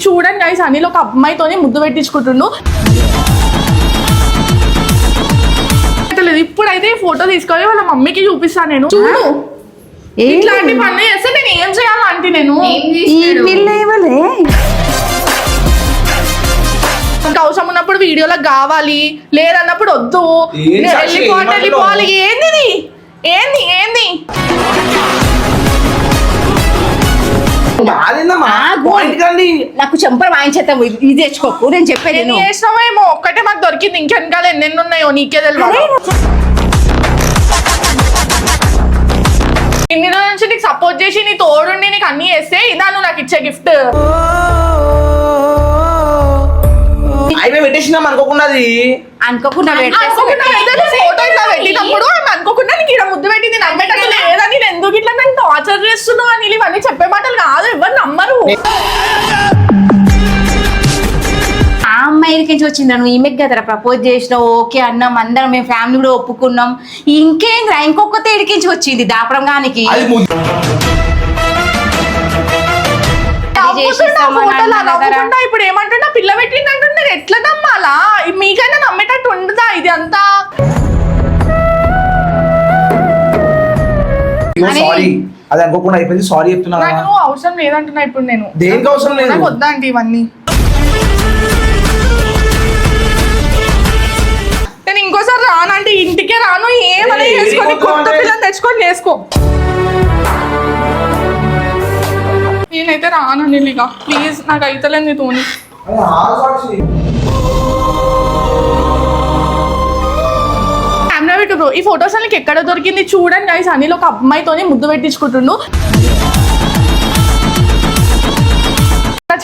చూడండి గైస్, అనిల్ ఒక అమ్మాయితోనే ముద్దు పెట్టించుకుంటుండు. ఇప్పుడైతే ఈ ఫోటో తీసుకొని వాళ్ళ మమ్మీకి చూపిస్తాను. నేను చూడు ఇట్లాంటి పనులు చేస్తే నేను ఏం చేయాలంటే నేను అవసరం ఉన్నప్పుడు వీడియోలకు కావాలి, లేదన్నప్పుడు వద్దు, వెళ్ళిపోవాలి. ఏంది ఏంది ఏంది నాకు చెంపలు వాయించేస్తావు, ఇది తెచ్చుకోకు. నేను చెప్పేది చేసినామేమో ఒక్కటే మాకు దొరికింది, ఇంకెనకాల ఎన్నెన్ని ఉన్నాయో నీకే తెలియదు. ఇన్ని రోజుల నుంచి నీకు సపోర్ట్ చేసి నీ తోడుండి నీకు అన్ని చేస్తే ఇదా నువ్వు నాకు ఇచ్చే గిఫ్ట్. అయిపోయి పెట్టేసినాం అనుకోకుండా అనుకోకుండా ఫోటో ఇట్లా పెట్టినప్పుడు అనుకోకుండా నీకు ఇక్కడ ముద్దు పెట్టింది నమ్మేటట్టు లేదని నేను ఎందుకు ఇట్లా నన్ను టార్చర్ చేస్తున్నావు అని ఇవన్నీ చెప్పే మాటలు కాదు, ఎవరు నమ్మరు. ఆ అమ్మాయి నుంచి వచ్చిందా నువ్వు ఈమెకి కదరా ప్రపోజ్ చేసినావు, ఓకే అన్నాం, అందరం మేము ఫ్యామిలీ కూడా ఒప్పుకున్నాం. ఇంకేం రా, ఇంకొక తేడికించి వచ్చింది దాపడం గానికి. ఇప్పుడు ఏమంటున్నా పిల్ల పెట్టింది అంటున్నా, ఎట్లా నమ్మాలా? మీకైనా నమ్మేటట్టు ఉండదా ఇది అంతా? అది అనుకోకుండా అయిపోయింది, సారీ చెప్తున్నా. నాకు అవసరం లేదంటున్నా ఇప్పుడు నేను. దేనికి అవసరం లేదు, నాకు వద్దా అంటే ఇవన్నీ. నేను ఇంకోసారి రానంటే ఇంటికే రాను, ఏమని చేసుకొని కొత్త పిల్లని తెచ్చుకొని చేసుకో. నేనైతే రాను ఇక ప్లీజ్, నాకు అయితలేదు నీతోని. కెమెరా పెట్టు బ్రో, ఈ ఫొటోస్ నీకు ఎక్కడ దొరికింది? చూడండి గైస్, అనిల్ ఒక అమ్మాయితోని ముద్దు పెట్టించుకుంటుండు.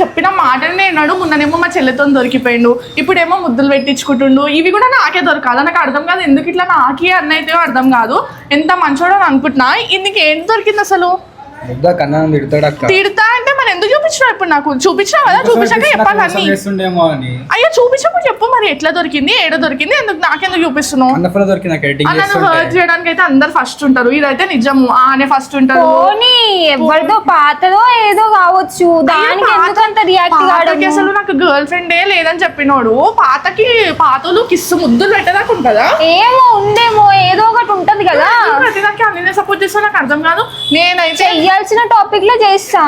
చెప్పిన మాటనే విన్నాడు. మొన్ననేమో మా చెల్లెతో దొరికిపోయిండు, ఇప్పుడేమో ముద్దులు పెట్టించుకుంటుండు. ఇవి కూడా నాకే దొరకాలి, నాకు అర్థం కాదు ఎందుకు ఇట్లా నాకే అన్నైతే అర్థం కాదు. ఎంత మంచోడో అనుకుంటున్నా. ఇందుకు ఏం దొరికింది అసలు? తిడతా అంటే మరి ఎందుకు చూపించినావు? ఇప్పుడు నాకు చూపించినావు కదా, చూపించాక చెప్పాలి అన్ని. అయ్యో చూపించప్పుడు చెప్పు మరి, ఎట్లా దొరికింది, ఏడో దొరికింది, ఎందుకు నాకెందుకు చూపిస్తున్నావు? హర్ట్ చేయడానికి అయితే అందరు ఫస్ట్ ఉంటారు, ఇదైతే నిజము. ఆనే ఫస్ట్ ఉంటారు. ఎవరిదో పాతదో ఏదో కావచ్చు, దానికి ఎందుకంత రియాక్ట్ కావడానికి. అసలు నాకు గర్ల్ ఫ్రెండే లేదని చెప్పినోడు పాతలు కిస్సు ముద్దులు పెట్టదాకా ఉంటదా? ఏమో ఉందేమో, ఏదో ఒకటి ఉంటది కదా. ప్రతిదానికి అన్ని సపోర్ట్ చేస్తా, నాకు అర్థం కాదు. నేనైతే చెయ్యాల్సిన టాపిక్ లో చేస్తా,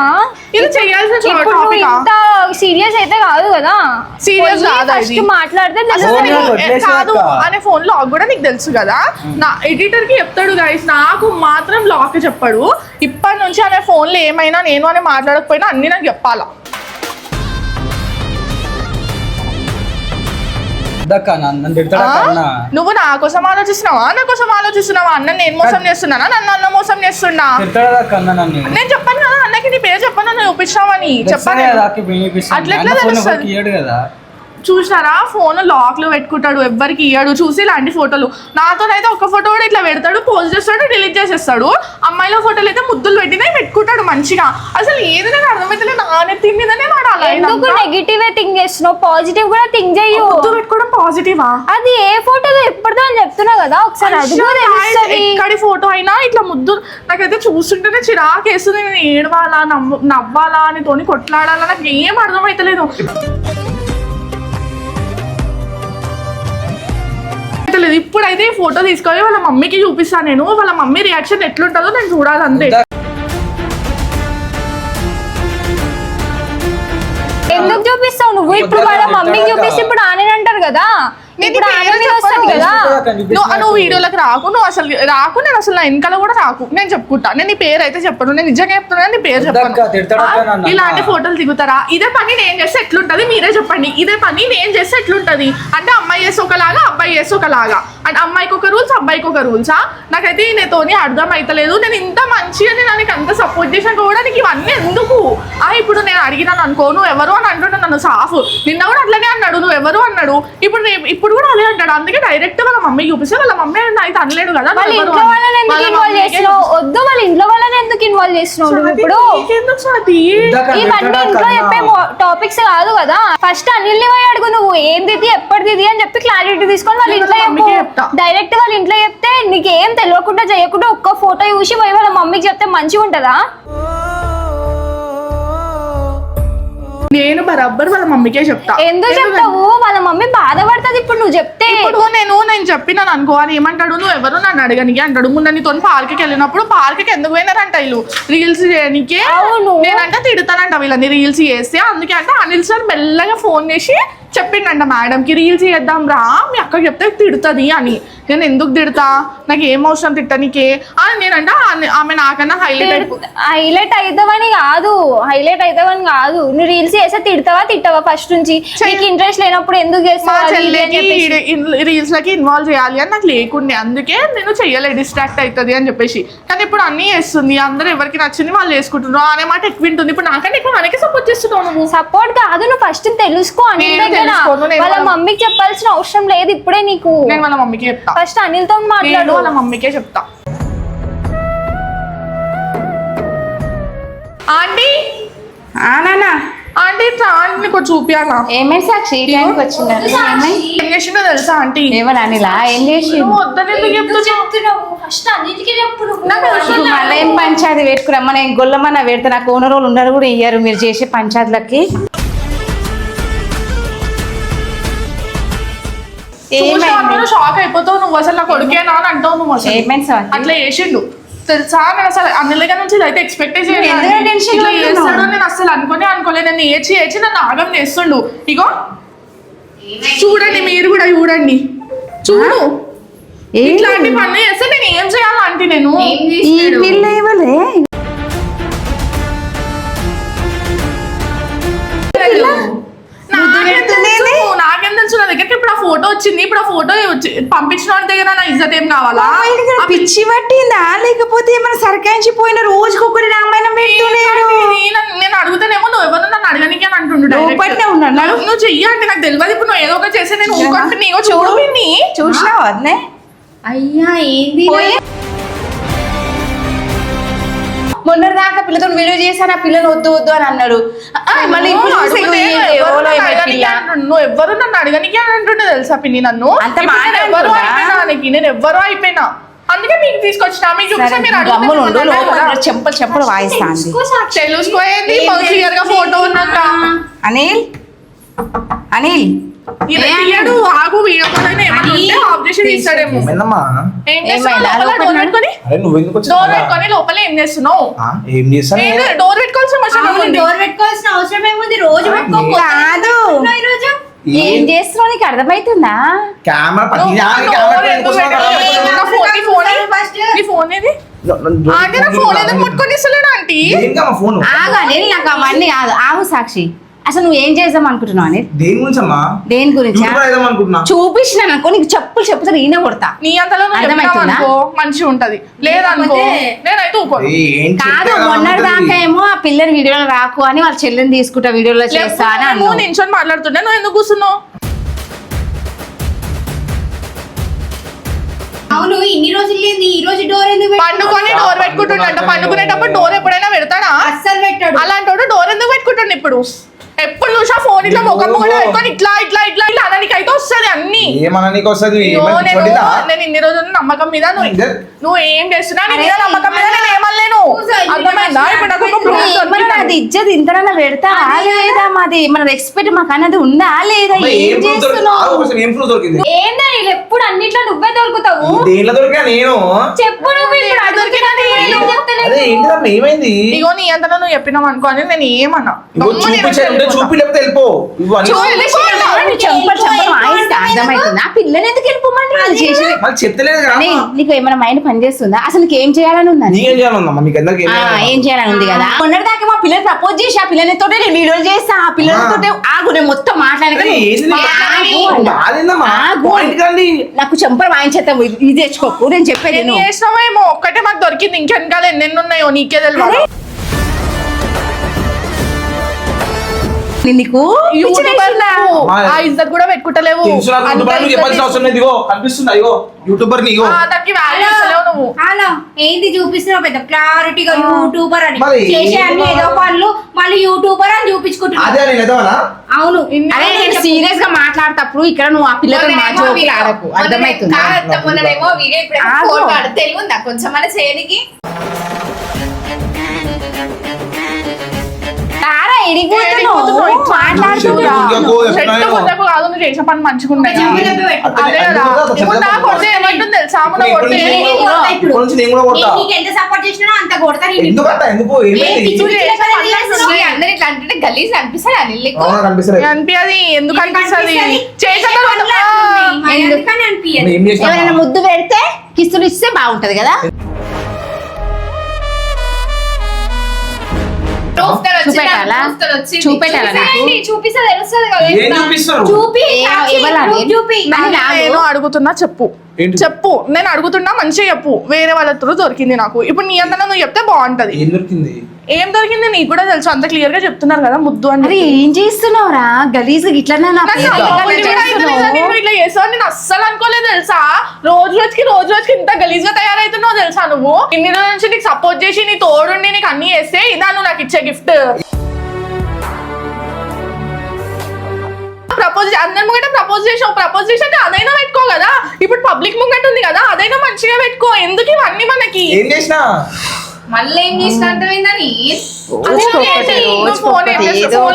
ఇది చెయ్యాల్సిన ఇంత సీరియస్ అయితే కాదు కదా. సీరియస్ ఫస్ట్ మాట్లాడితే కాదు అనే ఫోన్ లాక్ కూడా నీకు తెలుసు కదా. నా ఎడిటర్ కి చెప్తాడు గైస్, నాకు మాత్రం లాక్ చెప్పాడు. ఇప్పటి నుంచి అనే ఫోన్ లో ఏమైనా నేను అని మాట్లాడకపోయినా అన్ని నాకు చెప్పాలా. నువ్వు నా కోసం ఆలోచిస్తున్నావా, నా కోసం ఆలోచిస్తున్నావా? అన్న నేను మోసం చేస్తున్నానా, నన్ను అన్న మోసం చేస్తున్నా? నేను చెప్పాను కదా అన్నకి నీ పేరు చెప్పాను, నన్ను చూపించావని చెప్పాను. అట్లా తెలుస్తుంది. చూసారా, ఫోన్ లాక్ లో పెట్టుకుంటాడు, ఎవ్వరికి ఇయ్యాడు. చూసి ఇలాంటి ఫోటోలు నాతోనైతే ఒక ఫోటో కూడా ఇట్లా పెడతాడు, పోస్ట్ చేస్తాడు, డిలీట్ చేసేస్తాడు. అమ్మాయిల ఫోటోలు అయితే ముద్దులు పెట్టినాయి పెట్టుకుంటాడు మంచిగా. అసలు ఏది నాకు అర్థమైతే నానే తిండిదనే వాడాలి. ఎందుకు నెగిటివ్ థింక్ చేస్తున్నావు? పాజిటివ్ కూడా థింక్ చేయు. ముద్దు పెట్టుకోవడం పాజిటివా? అది ఏ ఫోటో ఎప్పుడుదో అని చెప్తున్నా కదా, ఒకసారి ఎక్కడి ఫోటో అయినా ఇట్లా ముద్దు. నాకైతే చూస్తుంటేనే చిరాకు వేస్తుంది. నేను ఏడవాలా నవ్వాలా అని తోని కొట్లాడాలా నాకు ఏం అర్థమైతలేదు. ఇప్పుడైతే ఈ ఫోటో తీసుకొని వాళ్ళ మమ్మీకి చూపిస్తాను. నేను వాళ్ళ మమ్మీ రియాక్షన్ ఎట్లుంటుందో నేను చూడాలి అంతే. ఎందుకు చూపిస్తావు నువ్వు? ఇప్పుడు వాళ్ళ మమ్మీకి చూపిస్తే ఇప్పుడు ఆనే అంటారు కదా. నువ్వు వీడియోలకు రాకు, నువ్వు అసలు రాకు, నేను అసలు నా వెనకాల కూడా రాకు. నేను చెప్పుకుంటా, నేను నీ పేరు అయితే చెప్పను, నేను నిజంగా చెప్తున్నా, నీ పేరు చెప్పను. ఇలాంటి ఫోటోలు దిగుతారా? ఇదే పని నేను చేస్తే ఎట్లుంటది మీరే చెప్పండి. ఇదే పని నేను చేస్తే ఎట్లుంటది అంటే అమ్మాయి చేస్తే ఒకలాగా, అబ్బాయి చేస్తే ఒకలాగా. అంటే అమ్మాయికి ఒక రూల్స్, అబ్బాయికి ఒక రూల్సా? నాకైతే నీతోని అర్థం అయితలేదు. నేను ఇంత మంచిగా నేను అంత సపోర్ట్ చేసాక కూడా నీకు ఇవన్నీ ఎందుకు? ఇప్పుడు నేను అడిగినాను అనుకో, నువ్వు ఎవరు అని అంటున్నా నన్ను సాఫ్. నిన్న కూడా అట్లనే అన్నాడు, నువ్వు ఎవరు అన్నాడు. ఇప్పుడు కూడా అదే అంటాడు. అందుకే డైరెక్ట్ వాళ్ళ మమ్మీ చూపిస్తే వాళ్ళ మమ్మీ అయితే అనలేడు కదా. వద్దు, వాళ్ళ ఇంట్లో వాళ్ళని ఎందుకు ఇన్వాల్వ్ చేస్తున్నావు? ఇప్పుడు ఇవన్నీ ఇంట్లో చెప్పే టాపిక్స్ కాదు కదా. ఫస్ట్ అనిల్ ని పోయి అడుగు, నువ్వు ఏంది ఎప్పటిది అని చెప్పి క్లారిటీ తీసుకొని వాళ్ళ ఇంట్లో డైరెక్ట్ వాళ్ళ ఇంట్లో చెప్తే నీకేం తెలియకుండా చేయకుండా ఒక్క ఫోటో చూసి పోయి వాళ్ళ మమ్మీకి చెప్తే మంచిగా ఉంటదా? నేను బరాబర్ వాళ్ళ మమ్మీకే చెప్తా. ఎందుకు చెప్తావు? వాళ్ళ మమ్మీ బాధపడుతుంది ఇప్పుడు నువ్వు చెప్తే. ఇప్పుడు నేను చెప్పినాను అనుకో అని ఏమంటాడు, నువ్వు ఎవరు నన్ను అడగనికి అంటాడు. ముందు నీతో పార్క్కి వెళ్ళినప్పుడు పార్క్కి ఎందుకు పోయినారంట వీళ్ళు రీల్స్ చేయడానికి. నేనంటే తిడతానంట వీళ్ళని రీల్స్ చేస్తే. అందుకే అంటే అనిల్ సార్ మెల్లగా ఫోన్ చేసి చెప్పిండంట మేడంకి రీల్స్ చేద్దాం రా మీ అక్కకి చెప్తే తిడుతుంది అని. నేను ఎందుకు తిడతా, నాకు ఏం అవసరం తిట్టనికే అని నేనంట. ఆమె నాకన్నా హైలైట్ అవుతావని కాదు, హైలైట్ అవుతావని కాదు. నువ్వు రీల్స్ చేస్తే తిడతావా ఫస్ట్ నుంచి? నీకు ఇంట్రెస్ట్ లేనప్పుడు ఎందుకు చేస్తావు? రీల్స్ లకి ఇన్వాల్వ్ చేయాలి అని నాకు లేకుండే, అందుకే నేను చెయ్యలే, డిస్ట్రాక్ట్ అవుతుంది అని చెప్పేసి. కానీ ఇప్పుడు అన్ని చేస్తుంది, అందరూ ఎవరికి నచ్చింది వాళ్ళు చేసుకుంటున్నారు అనే మాట ఎక్కువ వింటుంది. ఇప్పుడు నాకంటే ఎక్కువ మనకి సపోర్ట్ చేస్తున్నావు. నువ్వు సపోర్ట్ కాదు, నువ్వు ఫస్ట్ తెలుసుకో. వాళ్ళ మమ్మీకి చెప్పాల్సిన అవసరం లేదు ఇప్పుడే నీకు. నేను వాళ్ళ మమ్మీకి చెప్తా. ఫస్ట్ అనిల్ తో మాట్లాడు. వాళ్ళ మమ్మీకే చెప్తా. ఆంటీ ఆంటీ నీకు చూపియాలా? ఏమేమి సాక్షి టైంకి వచ్చినారు? ఏం చేసిందో తెలుసా ఆంటీ? ఏమని అనిలా ఏం చేసి మళ్ళీ ఏం పంచాయతీ పెట్టుకురమ్మా? నేను గొల్లమన్నా పెడితే నాకు ఓనర్ వాళ్ళు ఉండరు కూడా ఇయ్యారు మీరు చేసే పంచాయతీలకి. షాక్ అయిపోతావు నువ్వు, అసలు నా కొడుకేనా అని అంటావు నువ్వు. అసలు అట్లా చేసిండు తెలుసా? నేను అసలు అన్నిగా నుంచి అయితే ఎక్స్పెక్ట్ చేస్తాడు. నేను అసలు అనుకోలే. నేను ఏడ్చి నన్ను ఆగం చేస్తుండు. ఇగో చూడండి, మీరు కూడా చూడండి, చూడు ఇట్లాంటి పనులు చేస్తే నేను ఏం చేయాలంటే నేను నాకేం తెలుసు? నా దగ్గరికి ఇప్పుడు ఆ ఫోటో వచ్చింది. ఇప్పుడు ఆ ఫోటో పంపించిన వాడి దగ్గర నా ఇజ్జత్ ఏం కావాలా? పిచ్చి పట్టిందా లేకపోతే ఏమైనా సరికాయించిపోయిన రోజుకొకటి రామాయణం పెడుతున్నాడు. నేను అడుగుతానేమో నువ్వు ఎవరు నన్ను అడగనికి అని అంటుండే. నువ్వు చెయ్యండి, నాకు తెలియదు. ఇప్పుడు నువ్వు ఏదో ఒక చేసి నేను ఊరుకుంటే నీకు చూడు చూసినావు అదనే. అయ్యా ఏంది మొన్న దాకా పిల్లతో వీడియో చేశాను, ఆ పిల్లని వద్దు అని అన్నాడు. మళ్ళీ నువ్వు ఎవ్వరు నన్ను అడగనికి అని అంటుండే తెలుసా పిన్ని. నన్ను అంత నేను ఎవ్వరూ అయిపోయినా, అందుకే మీకు తీసుకొచ్చిన. మీకు చూపిస్తే మీరు చెంపలు వాయిస్తాంది. తెలుసుకోయింది క్లియర్ గా ఫోటో ఉన్నాక. అనిల్ ఆగు వీడియో లోపల ఏం చేస్తున్నావు? డోర్ పెట్టుకోవాల్సిన అవసరం ఏముంది? రోజు కాదు ఏం చేస్తున్నావు నీకు అర్థమవుతుందా? ఫోన్ ఏది? నాకు అవన్నీ కాదు. ఆగు సాక్షి, అసలు నువ్వు ఏం చేద్దాం అనుకుంటున్నావు అని? దేని గురించి చూపించిన అనుకో, నీకు చెప్పులు చెప్తాను ఈయన కొడతా. నీ అంతలో మంచిగా ఉంటది, లేదనుకో నేనైతే కాదు. మొన్నటి దాకా ఏమో ఆ పిల్లని వీడియోలో రాకు అని వాళ్ళ చెల్లెని తీసుకుంటా వీడియోలో చేస్తా అని నువ్వు నించొని మాట్లాడుతుంటే నువ్వు ఎందుకు కూర్చున్నావు? అవును ఇన్ని రోజులు లేదు, ఈ రోజు డోర్ ఎందుకు పండుకొని డోర్ పెట్టుకుంటుండ? పండుకునేటప్పుడు డోర్ ఎప్పుడైనా పెడతాడా? అస్సలు పెట్టాడు. అలాంటి డోర్ ఎందుకు పెట్టుకుంటుండ? ఇప్పుడు ఎప్పుడు చూసా ఫోన్ ఇట్లా ముఖం కూడా పెట్టుకొని ఇట్లా ఇట్లా ఇట్లా ఇట్లా అనడానికి అయితే వస్తుంది అన్ని. నేను ఇన్ని రోజులు నమ్మకం మీద నువ్వు ఏం చేస్తున్నా నమ్మకం మీద నేను ఏమనలేను. అర్థమైందా? అది ఇజ్జత్ ఇంతనన్నా పెడతా లేదా? మాది మన రెస్పెక్ట్ మాకు అన్నది ఉందా లేదా? ఏం చేస్తున్నావు? ఏందని ఎప్పుడు అన్నిట్లో నువ్వే దొరుకుతావు? చెప్పు ఇగో నీ అంతా నువ్వు చెప్పినావు అనుకో అని నేను ఏమన్నా అర్థమవుతుందా? పిల్లని ఎందుకు వెళ్ళిపోమంటే నీకు ఏమైనా మైండ్ పని చేస్తుందా? అసలు నీకు ఏం చేయాలని ఉందని? ఏం చేయాలని ఉంది కదా. మొన్నటి దాకా మా పిల్లలు ప్రపోజ్ చేసి ఆ పిల్లలతో నేను వీడియోలు చేస్తా, ఆ పిల్లలతో ఆగు నేను మొత్తం నాకు చెంపలు వాయించేస్తావు. ఇది తెచ్చుకోకు, నేను చెప్పేది చేసినావేమో ఒక్కటే మాకు దొరికింది, ఇంకెనకాల ఎన్నెన్ని ఉన్నాయో నీకే తెలియదు. నీకు ఇజ్జత్ కూడా పెట్టుకుంటలేవు. ఏంటి చూపిస్తున్నావు పెద్ద క్లారిటీగా యూట్యూబర్ అని చేసే అన్ని ఏదో పనులు మళ్ళీ యూట్యూబర్ అని చూపించుకుంటున్నావు. అవును అదే నేను సీరియస్ గా మాట్లాడేటప్పుడు ఇక్కడ నువ్వు ఆ పిల్లలు అర్థమవుతుందా? తెలియదా కొంచెం మన చేయనికి? ఏడిపోతున్నావు? మాట్లాడుతున్నా చెట్టు ముద్దకు కాదు నువ్వు చేసిన పని మంచిగా ఉన్నాయి అదే కదా ఇప్పుడు నాకు కొడితే ఏమంటుంది తెలుసా అమ్మ నువ్వు కొడితే ఇప్పుడు నుంచి నేను కూడా కొడతా. నీకు ఎంత సపోర్ట్ చేసినా అంత కొడతా ఎందుకంట ఎందుకు ఏమైంది? అందరు ఇట్లా అంటే గలీజ్ అనిపిస్తాడు అనిల్ నీకు? అవునా కనిపిస్తలేదు. అనిపించది ఎందుకు అనిపిస్తుంది చేసిన ఎందుకని అనిపించదు? నేను ఏం చేసినా? ఎవరైనా ముద్దు పెడితే కిస్తులు ఇస్తే బాగుంటది కదా. చూపెట్టాలా చూపెట్టాలా నాకు? చూపిస్తే తెలుస్తుంది కదా ఏం చూపిస్తారు? చూపి ఇవ్వాలని చూపి నేను అడుగుతున్నా చెప్పు ఏంటి? చెప్పు నేను అడుగుతున్నా మంచిగా చెప్పు వేరే వాళ్ళతో దొరికింది నాకు ఇప్పుడు నీ అంతా నువ్వు చెప్తే బాగుంటది ఏం దొరికింది? ఏం దొరికింది నీకు కూడా తెలుసు అంత క్లియర్ గా చెప్తున్నారు కదా ముద్దు అని అరే ఏం చేస్తున్నావురా గలీజ్ ఇట్లనే నా నాకు పేరు అమ్మఒడి ఇట్లా కూడా అయితే లేదా, చేస్తున్నావు? నేను ఇట్లా చేస్తావు నేను అస్సలు అనుకోలేదు తెలుసా రోజు రోజుకి ఇంత గలీజ్ గా తయారైతున్నావు తెలుసా నువ్వు ఇన్ని రోజుల నుంచి నీకు సపోర్ట్ చేసి నీ తోడుండి నీకు అన్ని చేస్తే ఇదా నువ్వు నాకు ఇచ్చే గిఫ్ట్ ప్రపోజ్ అందరి ముంగట ప్రపోజ్ చేసాక అదైనా పెట్టుకో కదా ఇప్పుడు పబ్లిక్ ముంగట ఉంది కదా అదైనా మంచిగా పెట్టుకో ఎందుకు ఇవన్నీ మనకి ఏం చేసినా? మళ్ళీ ఏం చేసిన అర్థమైందని ఫోన్ ఏం చేస్తున్నావు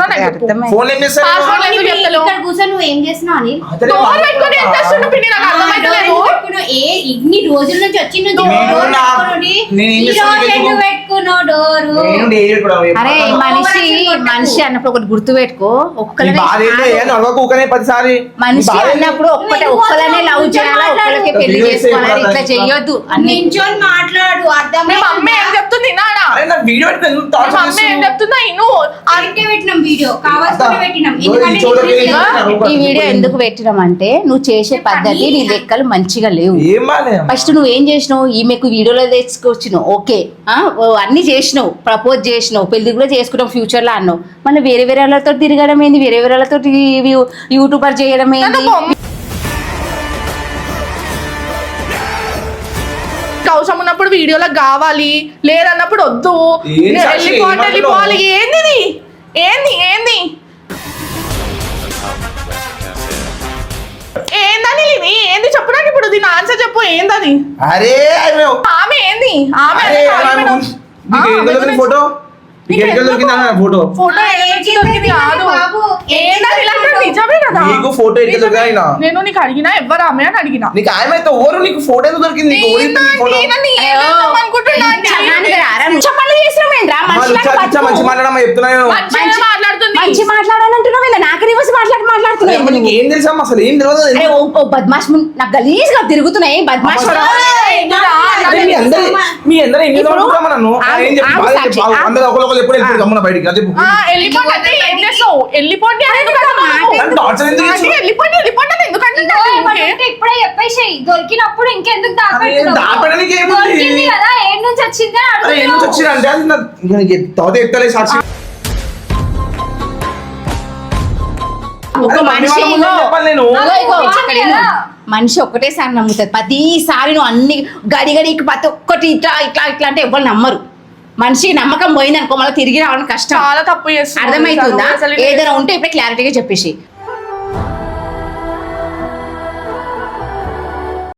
నాకు చెప్పు. ఫోన్ ఏం చేస్తారు? పాస్వర్డ్ ఎందుకు చెప్తలేవు? ఇక్కడ కూర్చొని నువ్వు ఏం చేస్తున్నావు అని అతనే డోర్ పెట్టుకొని ఏం చేస్తుండు పిన్ని నాకు అర్థమైతలేదు ఇన్ని రోజుల నుంచి వచ్చి నువ్వు నేను డోర్ నా- పెట్టుకుని నేను ఏం ఈ చేస్తాను రోజు చెప్పు? ఎందుకు పెట్టుకున్నావు డోరు? నేను డైలీ కూడా అరే చెప్తాను. మనిషి అన్నప్పుడు ఒకటి గుర్తు పెట్టుకో నీ ఒక్కలనే బాధ ఏంటో ఏ నడవకు ఊకనే 10 సారి. మనిషి నీ బాధ ఏంటి? అన్నప్పుడు ఒక్కలనే లవ్ చేయాలా ఒక్కలకే పెళ్లి చేసుకోవాలని ఇట్లా చెయ్యొద్దు అన్ని నించొని మాట్లాడు అర్థం మీ మమ్మీ ఏం చెప్తుంది నాడా అరే నాకు వీడియో పెట్టుకొని ఎందుకు మీ torture మమ్మీ ఏం చేస్తున్నావు? చెప్తుందా ఇను అందుకే పెట్టినాం వీడియో కావాల్సుకుంటే పెట్టినాం ఈ ఎందుకంటే చోటకి నీకు వెళ్ళి ఈ వీడియో ఎందుకు పెట్టినామంటే నువ్వు చేసే పద్ధతి నీ లెక్కలు మంచిగా లేవు. ఏం బాలే ఫస్ట్ నువ్వు ఏం చేసినావు ఈమెకు వీడియోలో తెచ్చుకొచ్చినావు ఓకే అన్ని చేసినావు ప్రపోజ్ చేసినావు పెళ్లి కూడా చేసుకుంటావు ఫ్యూచర్ లో అన్నావు మళ్ళీ వేరే వేరే వాళ్ళతో తిరగడం ఏంది వేరే వేరే వాళ్ళతో యూట్యూబర్ చేయడం ఏంది అవసరం ఉన్నప్పుడు వీడియోలో కావాలి లేదన్నప్పుడు వద్దు ఏంది సాక్షి? వెళ్ళిపోవాలి ఏంది ఇది? ఏంది ఏంది ఏందని ఇది ఏంది చెప్పు నాకు ఇప్పుడు దీని ఆన్సర్ చెప్పు ఏందని అరే ఆమె ఏంది ఆమె అరే ఫోటో దొరికిందా ఫోటో? ఫోటో దొరికింది కాదు బాబు, ఏందని ఇలా అంటే నిజమే కదా నీకు ఫోటో ఎట్లా దొరికినా? నేను నీకు అడిగినా ఎవరు ఆమె అని అడిగినా నీకు ఆయమైతే ఎవరు నీకు ఫోటో ఎందుకు దొరికింది? నీకు ఎవరు ఇచ్చింది ఈ ఫోటో? మంచి మాట్లాడమ్మా చెప్తున్నా నేను. మాట్లాడుతుంది మంచి మాట్లాడాలంటున్నావు నాకు రివర్స్ మాట్లాడుతున్నావు అమ్మ, నీకు ఏం తెలుసా అసలు ఏం తెలియదు అరే ఓ బద్మాష్ నాకు గలీజ్ గా తిరుగుతున్నాయి బద్మాష్ అరే మీ అందరూ ఏం చేద్దామనుకుంటామా నన్ను? ఆగు, ఏం చెప్పు, ఆగు బాగా సాక్షి, చెప్పు. అందరూ ఒకరు ఎప్పుడు వెళ్ళిపోయి గమ్మున బయటికి అది చెప్పు. వెళ్ళిపోండి అంటే ఏం చేస్తావు వెళ్ళిపోండి అని ఎందుకు అంటున్నావు? నన్ను torture ఎందుకు అంటే చేస్తున్నావు? వెళ్ళిపోండి అని ఎందుకు అంటున్నావు? ఇప్పుడే చెప్పేసి దొరికినప్పుడు ఇంకెందుకు దాపెట్టడానికి ఏముంది? దొరికింది కదా ఏం నుంచి వచ్చింది అని అరే ఏం నుంచి వచ్చింది అంటే అది తర్వాత ఎత్తలే సాక్షి. ఒక అరే, మనిషి మమ్మీ వాళ్ళ ముందు చెప్పాలి నేను. మనిషి ఒకటేసారి నమ్ముతుంది ప్రతిసారి నువ్వు అన్ని గడి గడికి ప్రతి ఒక్కటి ఇట్లా ఇట్లా ఇట్లా అంటే ఎవరు నమ్మరు మనిషికి నమ్మకం పోయింది అనుకో మళ్ళీ తిరిగి రావడం కష్టం చాలా తప్పు చేస్తున్నావు. అర్థమవుతుందా అసలు ఏదైనా ఉంటే ఇప్పుడు క్లారిటీగా చెప్పేసి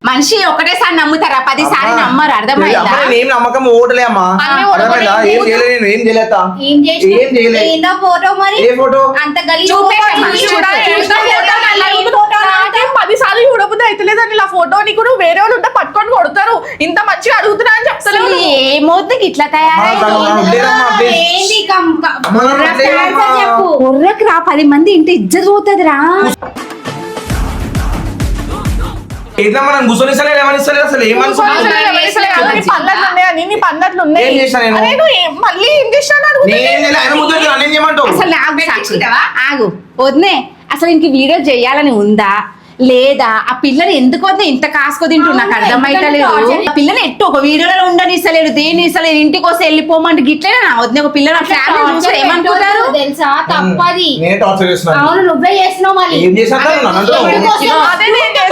మనిషి ఒకటేసారి నమ్ముతారా 10 సార్లు నమ్మరు అర్థమైందా అమ్మ, నేను ఏం నమ్మకం ఓటలే అమ్మా అన్నీ అర్థమైందా? ఓటలే. ఏం చేయలేదు నేను ఏం చేయలేదా? ఏం చేసినావు? ఏం చేయలేదు. ఏందో ఫోటో మరి ఏ ఫోటో? అంత గలీజ్ చూపెట్టమ్మా, ఫోటో చూడా, చూడా, చూడా, మళ్ళీ ఈ చూడా, ఫోటో నాకేం 10 సార్లు చూడబుద్ధి అయితలేదని ఇలా ఫోటో నీకు నువ్వు వేరే వాళ్ళు ఉంటే పట్టుకొని కొడతారు ఇంత మంచిగా అడుగుతున్నా అని చెప్తలేవు అసలు నువ్వు. ఏమవుతుంది ఇట్లా తయారైంది లేదమ్మా, please. ఏంది అమ్మ, నాకు వదిలేయమ్మా. చెప్పు కొర్రకు రా 10 మంది ఇంటి ఇజ్జత్ పోతుంది రా ఏంటమ్మా నన్ను కూర్చొనిస్తలేదు ఏమనిస్తలేదు అసలు ఏమనుకుంటున్నావు? అసలు ఎవరిసలే కాదు, నీ పనులట్లు ఉన్నాయని నీ పనులట్లు ఉన్నాయి ఏం చేశా నేను? అరే నువ్వు మళ్ళీ ఏం చేశాను అడుగుతున్నా. నేనేం చేయలేదు ఆయన ముద్దు పెట్టి నన్ను ఏం చేయమంటావు? అసలు ఆగు సాక్షి ఆగు వద్దే అసలు ఇంక వీడియో చేయాలని ఉందా లేదా ఆ పిల్లని ఎందుకు వద్ద ఇంత కాసుకో తింటూ నాకు అర్థమైతలేదు ఆ పిల్లని ఎట్టు ఒక వీడియోలో ఉండనిస్తలేడు దేని ఇస్తలేదు ఇంటికి వస్తే వెళ్ళిపోమంటే గిట్లనే నా వద్ద ఒక పిల్ల ఫ్యామిలీ చూస్తే ఏమనుకుంటారు తెలుసా తప్పది నేనే టార్చర్ చేస్తున్నాను. అవును నువ్వే చేసినావు మళ్ళీ ఏం చేశాను నన్ను అంటావు? ఎవరి కోసం? అదే నేను చేసి-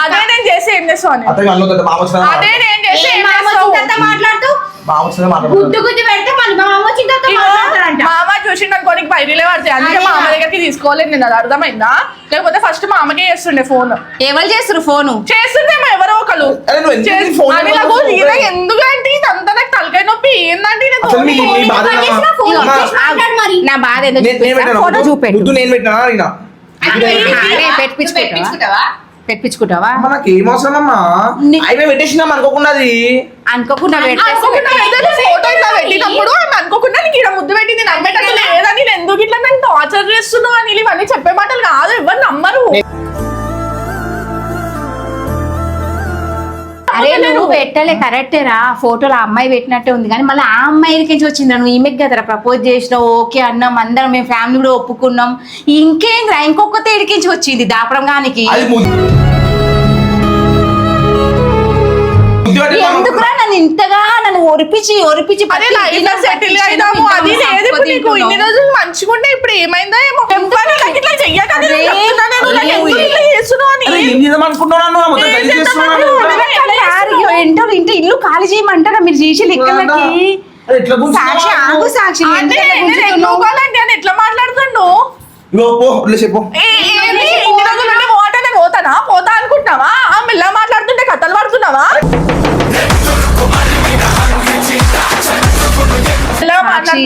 అదే నేను చేసి ఏం చేస్తావు అని. అతను అన్ను మామ వచ్చిన అదే నేను చేసి ఏ ఏం మామ చేస్తావు? వచ్చిందంతా మాట్లాడుతూ మామ వచ్చిన గుద్దు మాట్లాడుతున్నాను. గుద్దు పెడితే మళ్ళీ మా మామ వచ్చిందంతా ఇగో, మాట్లాడతారంట మామ చూసిండు అనుకోనికి బయటలే పడతాయి అందుకే అదే మా అమ్మ కదా. దగ్గరికి తీసుకోలేదు నేను అది అర్థమైందా లేకపోతే ఫస్ట్ మా అమ్మకే చేస్తుండే ఫోన్ ఎవరు చేస్తారు ఫోను చేస్తుండేమో ఎవరో ఒకరు అరే నువ్వు ఎందుకు ఈ phone అని లో నాకు phone ఈయన ఎందుకంటే ఇదంతా నాకు నాకు తలకాయ నొప్పి ఏందంటే నేను అసలు మీ బాధ ఫోన్ చేసి మాట్లాడు మరి. నా బాధ ఏదో నేను పెట్టాను ఫోటో చూపెట్టు ముద్దు నేను పెట్టినా అడిగినా పెట్టించుకుంటావా మనకి ఏం అవసరం అమ్మా అయిపోయి పెట్టేసినాం అనుకోకుండా అది అనుకోకుండా అనుకోకుండా ఫోటో ఇట్లా పెట్టినప్పుడు ఆమె అనుకోకుండా నీకు ఇక్కడ ముద్దు పెట్టింది నమ్మేటట్టు లేదని నేను ఎందుకు ఇట్లా నేను టార్చర్ చేస్తున్నావు అని ఇవన్నీ చెప్పే మాటలు కాదు ఎవరు నమ్మరు. అరే నువ్వు పెట్టలే కరెక్టేరా ఫోటోలో ఆ అమ్మాయి పెట్టినట్టే ఉంది కానీ మళ్ళీ ఆ అమ్మాయి నుంచి వచ్చింది నువ్వు ఈమెకి కదరా ప్రపోజ్ చేసినావు ఓకే అన్నాం అందరం మేము ఫ్యామిలీ కూడా ఒప్పుకున్నాం ఇంకేం రా ఇంకొక తేడికించి వచ్చింది దాపరం గానికి అది ఎందుకురా నన్ను ఇంతగా నన్ను ఒరిపించి అదే లైఫ్ లో సెటిల్ అయినాము అది లేదు ఇప్పుడు నీకు ఇన్ని రోజులు మంచిగుంటే ఇప్పుడు ఏమైందో ఏమో టెంపరీ నాకు ఇట్లా చెయ్యకని నేను చెప్తున్నా నేను నాకు ఎందుకు ఇట్లా చేస్తున్నావు అని ఏం చేద్దాం అనుకుంటున్నాను మొత్తం ఏం గలీజ్ చేద్దామని చేస్తున్నాను. ఇంటి ఇల్లు ఖాళీ చేయమంటారా మీరు చేసే లెక్కలకి అరే ఇట్లా సాక్షి ఆగు సాక్షి నువ్వు అంటే ఎందుకు నేను గుంజుతున్నావు? ఎన్నుకోవాలంటే అని ఎట్లా మాట్లాడుతుండు ఇగో పో చెప్పు ఇన్ని రోజులు నుండి పోతే నేను పోతా అనుకుంటున్నావా ఆ మెల్ల మాట్లాడుతుంటే కథలు పడుతున్నావా సాక్షి.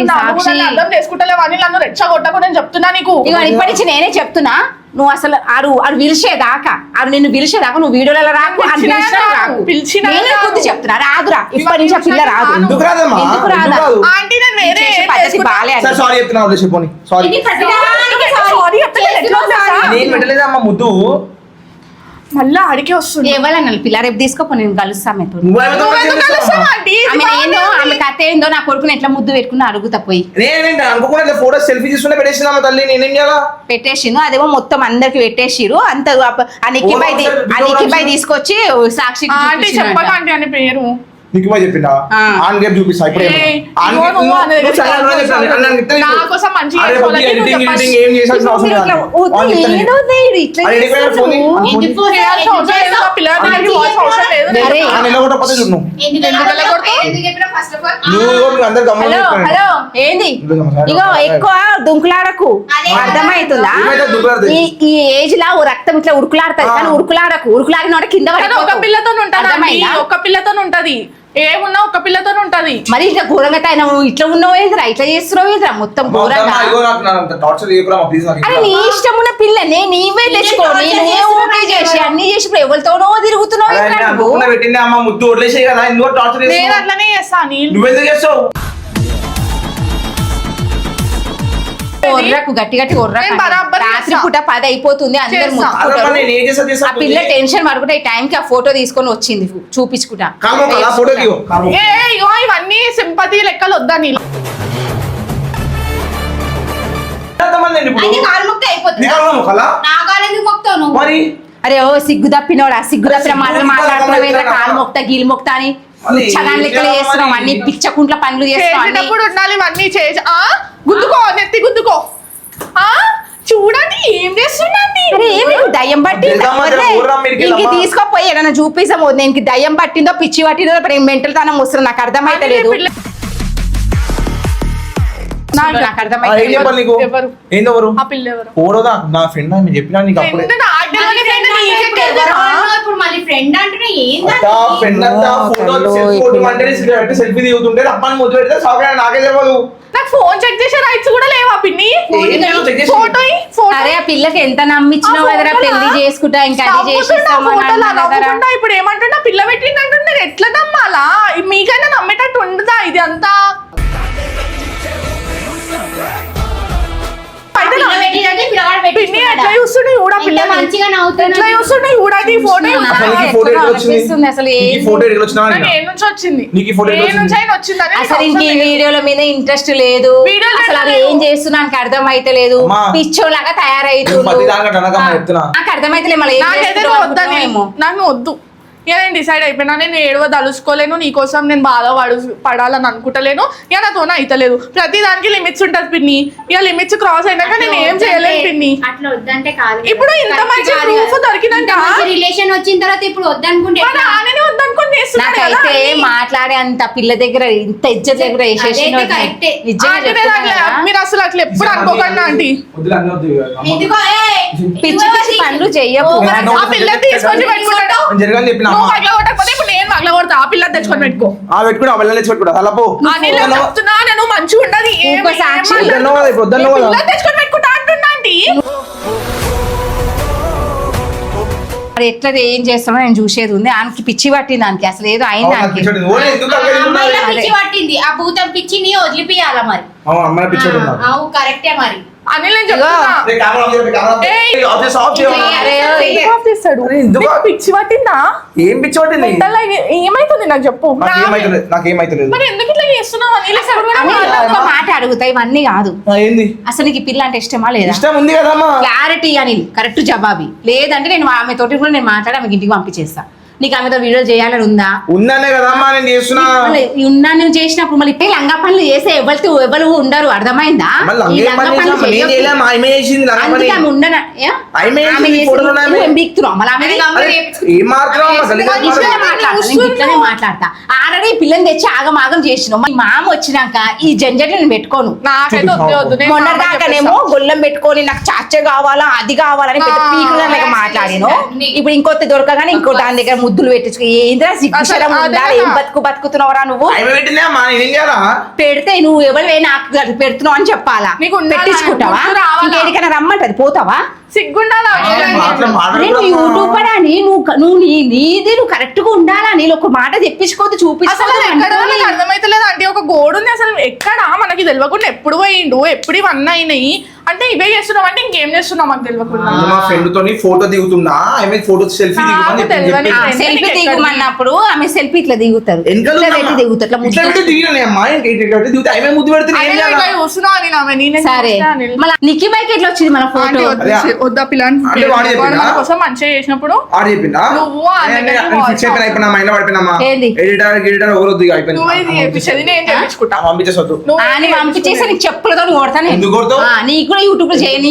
అర్థం చేసుకుంటలేవు అని నన్ను రెచ్చగొట్టకు నేను చెప్తున్నా నీకు ఇగో ఇప్పటి నుంచి నేనే చెప్తున్నా నువ్వు అసలు ఆడు పిలిచేదాకా ఆడు నిన్ను పిలిచేదాకా నువ్వు వీడియోలలో రాకు ఆడు పిలిచినా పిలిచినా రాకు. రాకు. పిలిచినా నేనే రాకు. కొద్ది చెప్తున్నా రాదురా ఇప్పటి నుంచి ఆ పిల్ల రాదు ఎందుకు రాదమ్మా ఎందుకు రాదా? ఎందుకు రాదు? ఆంటీ నేను వేరే చేసే ఏం పద్ధతి చేసుకుంటా. బాలే సరే సారీ చెప్తున్నా చెప్పని సారీ ఇది ప్రతిదానికి సారీ చెప్తే నేను ఎట్లా ఉంటా? నేను పెట్టలేదమ్మా ముద్దు మళ్ళా అడిగే వస్తుంది ఎవరన్నా పిల్ల రేపు తీసుకోపో నేను కలుస్తా మీతో నువ్వేమో ఎందుకు కలుస్తావు ఆంటీ? ఇది ఆమె ఏందో బాగుంది. ఆమె కథ ఏందో నా కొడుకుని ఎట్లా ముద్దు పెట్టుకుని అడుగుతా పోయి నేను అనుకోకుండా ఇట్లా ఫోటో సెల్ఫీ తీసుకుంటే పెట్టేసినా తల్లి నేనేం చేయాలా పెట్టేసిండు అదేమో మొత్తం అందరికి పెట్టేసిరు అంత ఆ నిక్కిబాయ్ తీసుకొచ్చి సాక్షి ఆంటీ చెప్పక ఆంటీ అని పేరు నీకు పోయి చెప్పిందా ఆ. ఆన్ గేమ్ చూపిస్తా ఇప్పుడు ఏయ్, ఇదిగో నువ్వు అనే దగ్గర నా కోసం మంచిగా చేసుకోవాలని నువ్వు చెప్పాలి. ఏం చేయాల్సిన అవసరం లేదు. ఆన్ చెప్తాను. ఏదో ఇట్లా అరే, ఎడికి పోయినా ఫోన్ చేస్తున్నావు. ఆ ఫోన్ ఎందుకు ఫోన్ చేయాల్సిన అవసరం లేదు. ఆ పిల్లల దగ్గరికి పోవాల్సిన అవసరం లేదు. నేను అరే, ఆ నెల కూడా పద్ధతి చూడు నువ్వు. నువ్వు అందరు గమనం హలో చెప్తాను. హలో ఏంది ఇగో ఎక్కువ దుంకులాడకు అదే. అర్థమవుతుందా ఏమైతే దుంకులాడదు? ఈ ఏజ్ లా ఓ రక్తం ఇట్లా ఉరుకులాడుతుంది కానీ ఉరుకులాడకు ఉరుకులాడిన వాడు కింద కానీ ఒక పడిపోతావు. పిల్లతో ఉంటది అర్థమైందా? ఒక పిల్లతో ఉంటది ఏమున్నా ఒక పిల్లతో ఉంటది మరి ఇట్లా ఘోరంగా తాయినావు ఇట్లా ఉన్నావు ఏంద్రా ఇట్లా చేస్తున్నావు ఏంద్రా మొత్తం ఘోరంగా ఇగో నాకు టార్చర్ చేయకురా ప్లీజ్ నాకు అరే నీ ఇష్టం ఉన్న పిల్లని నీవే తెచ్చుకో నేనే ఊకే చేసి అన్ని చేసి ఇప్పుడు ఎవరితోనో తిరుగుతున్నావు అరే, ఏంద్రా నేను నువ్వు? అనుకున్నా పెట్టింది అమ్మ ముద్దు వదిలేసే కదా ఎందుకు టార్చర్ నేను చేస్తున్నావు అట్లనే చేస్తా అనిల్ నువ్వెందుకు చేస్తావు ఒర్రకు గట్టి గట్టి ఒర్రకు నేను బరాబర్ రాత్రి చేస్తా. పూట 10 అయిపోతుంది అందరు చేస్తా. ముట్టుకుంటారు. అదమ్మా నేను ఏం చేస్తా ఆ పిల్ల టెన్షన్ పడుకుంటే ఈ టైంకి ఆ ఫోటో తీసుకొని వచ్చింది చూపించుకుంటా కాము కదా ఫోటో దిగు కాము ఇగో ఇవన్నీ సింపతి లెక్కలు వద్దా నీళ్ళు ఎంతమంది నేను ఇప్పుడు అయితే కాలు మొక్కితే అయిపోతుందా? నీ కాలు మొక్కలా? నా కాలు ఎందుకు మొక్కుతావు నువ్వు? మరి అరే ఓ సిగ్గు తప్పినోడా సిగ్గు తప్పిన సిగ్గు మాటలు తప్పిన మాట్లాడుతున్నావు ఏంద్రా? మాటలు కాలు మొక్తా గీలు మొక్తా అని అది చగాన్ లెక్కలు ఏం చేస్తున్నావు చేయాలి? అన్ని పిచ్చకుంట్ల పనులు చేస్తున్నావు అన్ని చేసేటప్పుడు ఉండాలి ఇవన్నీ చేసి గుద్దుకో నెత్తి గుద్దుకో ఆ చూడండి ఏం చేస్తుండండి అరే ఏమి దయ్యం పట్టిందా నిజమా? వదిలే. ఊర్రా మీదకి ఇంక వెళ్ళమ్మా. తీసుకోపోయి ఏదైనా చూపిస్తాము నేను దయ్యం పట్టిందో పిచ్చి పట్టిందో మెంటల్ తనం వస్తుంది నాకు అర్థమైతే లేదు నాకు ఏం అర్థమైతే చెప్పాలి నీకు ఎవరు? ఏందెవరు ఆ పిల్ల ఎవరు పోరోదా నా ఫ్రెండ్ మీరు చెప్పినా నీకు అప్పుడే ఫ్రెండ్ నాకు తెలియని ఫ్రెండ్ నీకే ఇప్పుడు తెలుసా? ఎవరు అన్నావు? ఇప్పుడు మళ్ళీ ఫ్రెండ్ అంటున్నా అంతా ఫ్రెండ్ అంతా ఫోటో అంటే సెల్ఫీ దిగుతుంటే అమ్మాని ముద్దు పెడితే సాగు నాకే తెలియదు నాకు ఫోన్ చెక్ చేసే రైట్స్ కూడా లేవా పిన్ని ఏం లేదు, check చేసి- ఫోటో అరే ఆ పిల్లకి ఎంత నమ్మించినావు కదరా పెళ్లి చేసుకుంటా ఇంకా అది చేసిస్తామని అన్నా కదరా. ఇప్పుడు ఏమంటున్నా పిల్ల పెట్టింది అంటుంటే నేను ఎట్లా నమ్మాలా మీకైనా నమ్మేటట్టు ఉండదా ఇది అంతా అయితే నా- పిన్ని ఎట్లా చూస్తుండే చూడా పిల్ల మంచిగా ఎట్లా నవ్వుతున్నా చూస్తుండే చూడండి ఈ ఫోటో అసలు నీకు ఈ ఫోటో ఎక్కడ వచ్చింది అనిపిస్తుంది అసలు నీకు ఈ ఏంది? ఫోటో ఎక్కడ వచ్చినా నాకు ఏ నుంచి వచ్చింది నీకు ఈ ఫోటో ఎట్లా ఏ నుంచి వచ్చింది? అయినా వచ్చిందని అసలు ఇంక ఈ వీడియోల మీద ఇంట్రెస్ట్ లేదు వీడియోలు అసలు అది లేవు. ఏం చేస్తున్నానికి అర్థం అయితే లేదు అమ్మా. పిచ్చోలాగా నువ్వు తయారైతుంది ప్రతి దానికంటే అనకమ్మా చెప్తున్నా నాకు అర్థమైతే మళ్ళీ ఏం నాకైతే చేస్తున్నావు నువ్వు వద్దని అనుకుంటున్నావేమో. నాకు నువ్వు వద్దు ఇక నేను డిసైడ్ అయిపోయినా నేను ఏడవ తలుసుకోలేను నీకోసం నేను బాగా పడాలని అనుకుంటలేను ఇక నాతో అయితలేదు ప్రతి దానికి లిమిట్స్ ఉంటుంది పిన్ని ఇక లిమిట్స్ క్రాస్ అయినాక నేను ఏం చేయలేను పిన్ని అట్లా వద్దంటే కాదు కదా. ఇప్పుడు ఇంత మంచి కాదు proof కదా. దొరికినాక ఇంత మంచి రిలేషన్ వచ్చిన తర్వాత ఇప్పుడు వద్దనుకుంటే మరి ఎట్లా? ఆయననే వద్దనుకొని చేస్తున్నాడు కదా నాకైతే అన్ని. మాట్లాడే అంత పిల్ల దగ్గర ఇంత ఇజ్జత్ దగ్గర వేసేసిన అదైతే కరెక్టే. నిజంగా ఆంటీ నేను చెప్తున్నా అట్లా- కదా. మీరు అసలు అట్లా ఎప్పుడు అనుకోకండి ఆంటీ వద్దులే, అన్నీ వద్దు ఇక. అమ్మ. ఎందుకో పిచ్చి పిచ్చి పనులు చెయ్యకు ఓ, ఆ పిల్ల తీసుకొచ్చి పెట్టుకుంటాడు నేను జరగాలని చెప్పిన నువ్వు అమ్మ. పగల కొట్టకపోతే ఇప్పుడు నేను పగల కొడతా ఆ పిల్ల తెచ్చుకొని పెట్టుకో పెట్టుకుంటా అవన్నీ తెచ్చి పెట్టుకుంటా అలా పో అనిల్ చెప్తున్నా నేను మంచిగా ఉండదు తెచ్చుకొని పెట్టుకుంటా అంటున్నా అండి. మరి ఎట్లా ఏం చేస్తామో నేను చూసేది ఉంది. ఆయనకి పిచ్చి పట్టింది దానికి, అసలు ఏదో అయింది దానికి. పిచ్చి పట్టింది ఆ భూతం పిచ్చిని వదిలిపియాల మరి. అమ్మాయి పిచ్చోడు అవు కరెక్టే మరి. అనిల్ నేను చెప్తున్నా పిచ్చి పట్టిందా ఏం పిచ్చి పట్టింది ఏమైతుంది నాకు చెప్పు. నాకేమైతలేదు మరి ఎందుకు ఇట్లా చేస్తున్నావు అనిల్? ఒక మాట అడుగుతా, ఇవన్నీ కాదు. ఏంది అసలు నీకు ఈ పిల్ల అంటే ఇష్టమా లేదా? ఇష్టం ఉంది కదమ్మా. క్లారిటీ అని కరెక్ట్ జవాబి. లేదంటే నేను ఆమె తోటి కూడా నేను మాట్లాడి ఆమెకి ఇంటికి పంపించేస్తా. నీకు ఆమెతో వీడియో చేయాలని ఉందా? ఉందనే కదమ్మా నేను చేస్తున్నా. ఉన్నా నువ్వు చేసినప్పుడు మళ్ళీ లంగా పనులు చేసే ఎవరు ఉండరు, అర్థమైందా? మాట్లాడతా ఆల్రెడీ పిల్లని తెచ్చి ఆగమాగం చేసినావు. మా మామ వచ్చినాక ఈ జంజట్ నేను పెట్టుకోను. మొన్నదాకానేమో గొల్లం పెట్టుకొని నాకు చాచ కావాలా అది కావాలని పెద్ద పీకులు మాట్లాడిను. ఇప్పుడు ఇంకొక దొరకగానే ఇంకో దాని దగ్గర ముద్దులు పెట్టించుకో. ఏంద్రా సిగ్గుశరం ఉందా? ఏం బతుకుతున్నావురా నువ్వు? పెడితే నువ్వు ఎవరు నాకు పెడుతున్నావు అని చెప్పాలా? పెట్టించుకుంటావా? ఇంకేడికైనా రమ్మంటది పోతావా? సిగ్గుండాలా? యూట్యూబర్ అని నువ్వు నీది నువ్వు కరెక్ట్ గా ఉండాలని ఒక మాట తెప్పించుకోవద్దు, చూపించుకోవద్దు. అర్థమైతలేదు అంటే ఒక గోడు ఉంది అసలు ఎక్కడ మనకి తెలియకుండా ఎప్పుడు పోయిండు ఎప్పుడు ఇవన్నీ అయినాయి అంటే ఇవే చేస్తున్నాం అంటే ఇంకేం చేస్తున్నాం మాకు తెలియకుండా. మా ఫ్రెండ్ తోని ఫోటో దిగుతున్నా ఆమె ఫోటో సెల్ఫీ సెల్ఫీ దిగమన్నప్పుడు ఆమె సెల్ఫీ ఇట్లా దిగుతారు, దిగుతారు. సరే మళ్ళీ నిక్కి బైక్ ఎట్లా వచ్చింది మన ఫోటో? వద్దా పిల్ల కోసం మంచిగా చేసినప్పుడు పంపించేసి నీకు చెప్పులతో కొడతాను. నీకు కూడా యూట్యూబ్ లో చేయని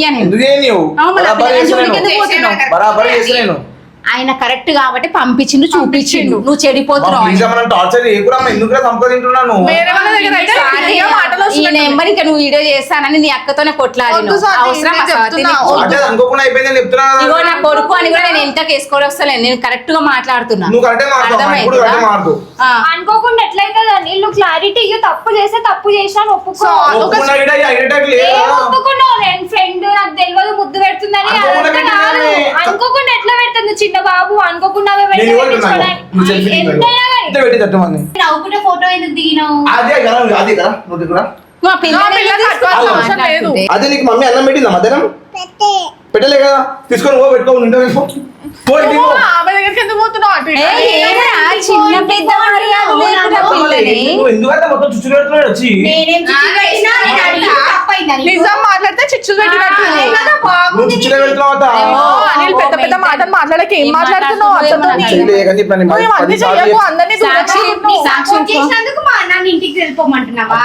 ఆయన కరెక్ట్ కాబట్టి పంపించిండు, చూపించిండు. నువ్వు చెడిపోతున్నావు. ఈ నెంబర్ ఇంకా నువ్వు వీడియో చేస్తానని నీ అక్కతోనే కొట్లాడి అవసరం. ఇగో నా కొడుకు అని కూడా నేను ఎంతకు వేసుకోవడం వస్తలేదు. నేను కరెక్ట్ గా మాట్లాడుతున్నా. అనుకోకుండా ఎట్లయితే నీళ్ళు క్లారిటీ తప్పు చేస్తే తప్పు చేసినా ఒప్పుకున్నావు. ఫ్రెండ్ నాకు తెలియదు ముద్దు పెడుతుందని అనుకోకుండా ఎట్లా పెడుతుంది చిన్న బాబు? అనుకోకుండా ఫోటో ఎందుకు దిగినావు? అదే నీకు మమ్మీ అన్నం పెట్టిందా మధ్యాహ్నం? పెట్టలే కదా, తీసుకొని పో పెట్టుకో. చిన్న పెద్ద ఎందుకంటే మొత్తం చుచ్చు పెడుతున్నాడు వచ్చి. నిజం మాట్లాడితే చిచ్చులు పెట్టినట్టు. అనిల్ పెద్ద పెద్ద మాటలు మాట్లాడక ఏం మాట్లాడుతున్నావు? ఇంటికి వెళ్ళిపోమంటున్నావా?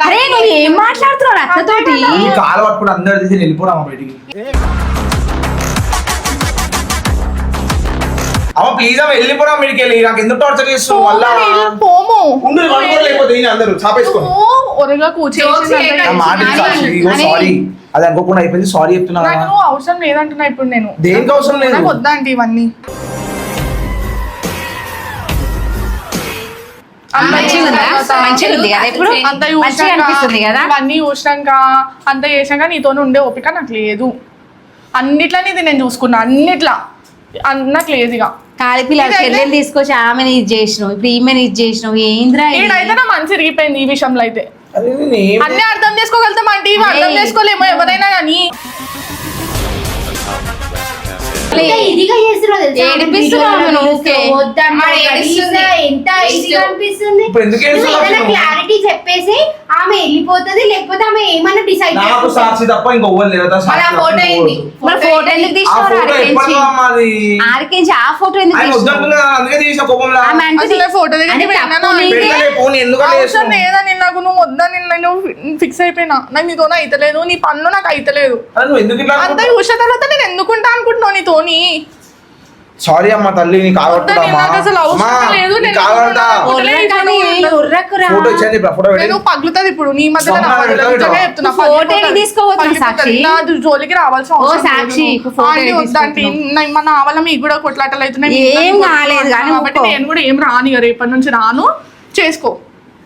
అరే నువ్వు ఏం మాట్లాడుతున్నావు అక్కతోటి? కాలు పట్టుకుని అందరు తీసి వెళ్ళిపోవడం బయటికి. అమ్మ ప్లీజ్ అమ్మ వెళ్ళిపోవడం మీడికి వెళ్ళి. నాకు ఎందుకు టార్చర్ చేస్తావు? మళ్ళా పోము లేకపోతే అందరూ చాపేసుకోండి. సారీ అది అనుకోకుండా అయిపోయింది. సారీ చెప్తున్నా. అవసరం లేదంటున్నా ఇప్పుడు నేను. దేనికి అవసరం లేదు? వద్దా అంటే ఇవన్నీ ఇవన్నీ చూసినాక అంత చేసాక నీతో ఉండే ఓపిక నాకు లేదు. అన్నిట్లా ఇది నేను చూసుకున్నా, అన్నిట్లా నాకు లేదు. ఇక కాళీపిల్ల చెల్లెలు తీసుకొచ్చి ఆమెను ఇది చేసినావు, ఇప్పుడు ఈమెను ఇది చేసినావు. ఏంద్రా అయితే నా మనసు ఇరిగిపోయింది ఈ విషయంలో. అయితే అన్ని అర్థం చేసుకోగలుగుతాం అంటే ఇవి అర్థం చేసుకోలేమో ఎవరైనా కానీ. క్లారిటీ చెప్పేసి ఆమె వెళ్ళిపోతుంది, లేకపోతే ఆమె ఏమన్నా డిసైడ్ సాక్షి తప్ప ఇంకొవ్వరు లేదు. ఫోటో ఎందుకు తీసుకోవాలి? ఆ ఫోటో లేదని నాకు నువ్వు వద్దని నువ్వు ఫిక్స్ అయిపోయినా. నాకు నీతో అయితలేదు, నీ పనులు నాకు అయితలేదు. అంత చూసిన తర్వాత నేను ఎందుకుంటా అనుకుంటున్నావు నీతోని? సారీ అమ్మా తల్లి నీ వద్దని నాకు అసలు అవసరం లేదు, నేను ఫోటో ఇచ్చాను ఫోటో నేను పగులుతుంది ఇప్పుడు నీ మధ్యలో నా మధ్యలో నిజంగా చెప్తున్నా, ఫోటో తీసుకోవచ్చు సాక్షి. నా జోలికి రావాల్సిన ఓ అవసరం సాక్షి, లేదు. ఫోటో ఆంటీ వద్దంటే మన ఆవల మీకు కూడా కొట్లాటలు అవుతున్నాయి, ఏం కాలేదు కానీ కాబట్టి నేను కూడా ఏం రాని రేపటి నుంచి రాను, చేసుకో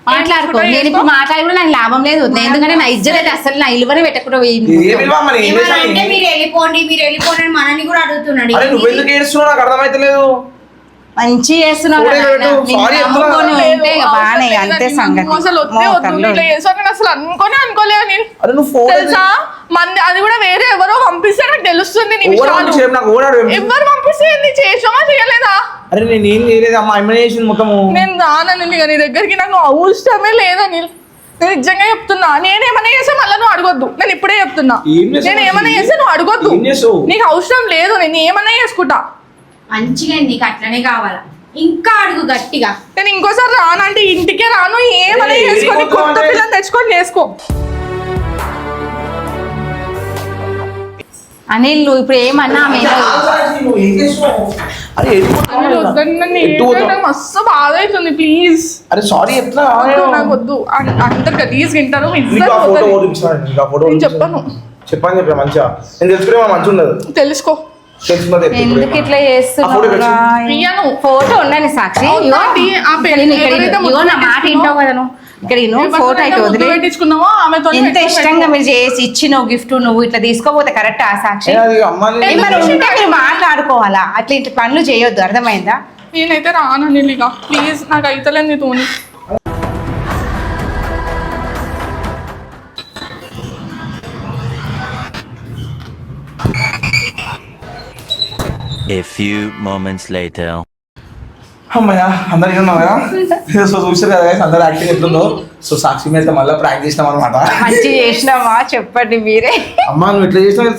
మాట్లాడుకో. నేను ఇప్పుడు మాట్లాడి కూడా నాకు లాభం లేదు, ఎందుకంటే నా ఇజ్జత్ అయితే అసలు నా ఇలువనే పెట్టకుండా పోయింది. ఏమన్నా అంటే మీరు వెళ్ళిపోండి అని మనని కూడా అడుగుతున్నాడు. నువ్వెందుకు ఏడుస్తున్నావు నాకు అర్థమైతలేదు. మంచి చేస్తున్నావు ఫోటో కదా, పెట్టు, నిన్ను సారీ నమ్ముకొని చెప్తున్నా. ఉంటే ఇక బాగానే అంతే సంగతి. అసలు వద్దే వద్దు, మోకంలో. ఇట్లా చేసావు నేను అసలు అనుకోలేదు నేను. అరే నువ్వు ఫోటో తెలుసా మంది అది కూడా వేరే ఎవరో పంపిస్తే నాకు తెలుస్తుంది నీ విషయాలు. నాకు ఓడాడు. ఎవరు పంపిస్తే ఏంది, చేసామా చేయలేదా? అరే నేను ఏం చేయలేదు అమ్మా, అమ్మాయి చేసింది మొత్తము. నేను రానని నీ దగ్గరికి, నాకు అవసరమే లేదని నేను నిజంగా చెప్తున్నా. నేనేమన్నా చేసా మళ్ళీ నువ్వు అడగొద్దు, నేను ఇప్పుడే చెప్తున్నా. నేను ఏమన్నా చేస్తే నువ్వు అడగొద్దు, నీకు అవసరం లేదు, నేను ఏమన్నా చేసుకుంటా. మంచిగా నీకు అట్లనే కావాలా, ఇంకా అడుగు గట్టిగా. నేను ఇంకోసారి రానంటే ఇంటికే రాను, ఏమన్నా చేసుకొని కొత్త పిల్లని తెచ్చుకొని చేసుకో. అనిల్ నువ్వు ఇప్పుడు ఏమన్నా మస్తు బాధ అవుతుంది, ప్లీజ్. అరే సారీ ఎట్లా నాకు వద్దు, అందరు గలీజ్ తింటారు, నేను చెప్పను. చెప్పని చెప్పా మంచిగా, నేను తెలుసుకునే మంచిగా ఉండదు. తెలుసుకో, ఎందుకు ఇట్లా చేస్తున్నావు? ఇయ్యను. ఫోటో ఉండని సాక్షి, ఇగో నా మాట ఇంటావు కదా నువ్వు. ఇక్కడ ఫోటో అయితే వదిలే పెట్టించుకున్నావో ఆమెతో ఎంత ఇష్టంగా మీరు చేసి ఇచ్చినావు గిఫ్ట్, నువ్వు ఇట్లా తీసుకోపోతే కరెక్ట్ ఆ సాక్షి? ఏమైనా ఉంటే మీరు మాట్లాడుకోవాలా, అట్లా ఇట్లా పనులు చేయొద్దు, అర్థమైందా? నేనైతే రానండి ఇక, ప్లీజ్, నాకు అయితలేదు నీతోని. A few moments later. అమ్మయ్యా అందరు ఉన్నావు కదా. సో చూసారు కదా అందరు యాక్టింగ్ ఎట్లుందో. సో సాక్షి మీద మళ్ళీ ప్రాంక్ చేసినాం అనమాట. మంచి చేసినావా చెప్పండి మీరే. అమ్మా నువ్వు ఎట్లా చేసినావు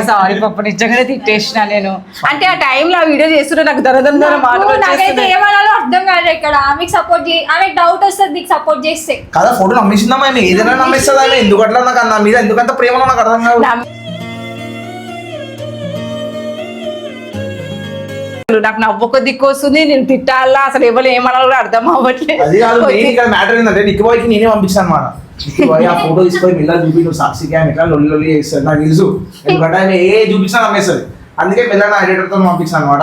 సారీ పప్ప నిజంగానే తిట్టేసిన నేను. అంటే ఆ టైంలో ఆ వీడియో చేస్తుంటే నాకు నాకైతే ఏమనాలో అర్థం కాదు. ఇక్కడ ఆమెకు సపోర్ట్ చేయి, ఆమెకు డౌట్ వస్తుంది నీకు సపోర్ట్ చేస్తే కదా. ఫోటో నమ్మేసిందమ్మా, ఏదైనా నమ్మేస్తుంది ఆమె. ఎందుకు అట్లా నాకు నా మీద ఎందుకంత ప్రేమ నాకు అర్థం కాదు. నాకు నవ్వొక దిక్కు వస్తుంది, నేను తిట్టాలా అసలు ఎవరు ఏమన్నా కూడా అర్థం అవ్వట్లేదు. అది కాదు మెయిన్ ఇక్కడ మ్యాటర్ ఏంటంటే నిక్కి బాయ్కి నేనే పంపించాను అన్నమాట. నిక్కి బాయ్ ఆ ఫోటో తీసుకొని మెల్ల చూపి నువ్వు సాక్షికి ఆమె ఎట్లా లొల్లి చేస్తాడు నాకు తెలుసు. ఎందుకంటే ఆయన ఏ చూపించినా నమ్మేస్తుంది. అందుకే మెల్ల నా ఎడిటర్తో పంపించాను అనమాట.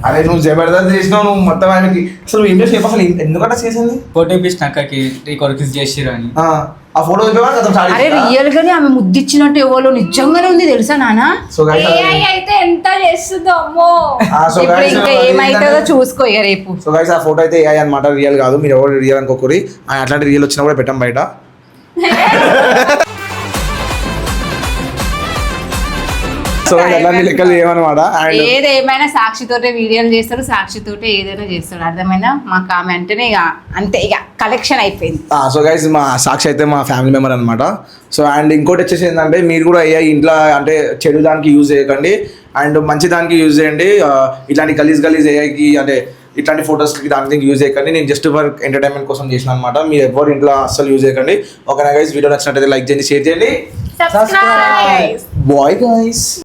అరే నువ్వు జబర్దస్త్ చేసినావు, నువ్వు మొత్తం ఆయనకి అసలు ఏం చేసి అసలు ఎందుకంటే చేసింది ఫోటో ఇప్పించిన అక్కకి రికార్డ్ చేసిరు అని. ఆ ఫోటో అరే రియల్ గానే ఆమె ముద్దిచ్చినట్టు ఎవరో నిజంగానే ఉంది తెలుసా నాన్న. అయితే ఎంత చేస్తుందో అమ్మో. ఇప్పుడు ఇంకా ఏమైతుందో చూసుకో ఇక రేపు. సో గైస్ ఆ ఫోటో అయితే ఏఐ అనమాట, రియల్ కాదు. మీరు ఎవరు రియల్ అనుకోకూరి. అట్లాంటి రియల్ వచ్చినా కూడా పెట్టాం బయట. సో అట్లాంటి లెక్కలు ఏమన్నమాట. ఏదేమైనా సాక్షితోటే వీడియోలు చేస్తాడు, సాక్షితోటే ఏదైనా చేస్తాడు, అర్థమైందా? మాకు ఆమె అంటేనే ఇక అంతే, ఇక కలెక్షన్ అయిపోయింది. సో గైస్ మా సాక్షి అయితే మా ఫ్యామిలీ మెంబర్ అనమాట. సో అండ్ ఇంకోటి వచ్చేసి ఏంటంటే మీరు కూడా ఏఐ ఇంట్లో అంటే చెడు దానికి యూజ్ చేయకండి, అండ్ మంచి దానికి యూజ్ చేయండి. ఇట్లాంటి గలీజ్ ఏఐకి అంటే ఇట్లాంటి ఫొటోస్కి దానికి యూజ్ చేయకండి. నేను జస్ట్ ఫర్ ఎంటర్టైన్మెంట్ కోసం చేసిన అనమాట. మీరు ఎవరు ఇంట్లో అస్సలు యూజ్ చేయకండి. ఓకేనా గైస్, వీడియో నచ్చినట్టయితే లైక్ చేయండి, షేర్ చేయండి. Subscribe. Bye guys.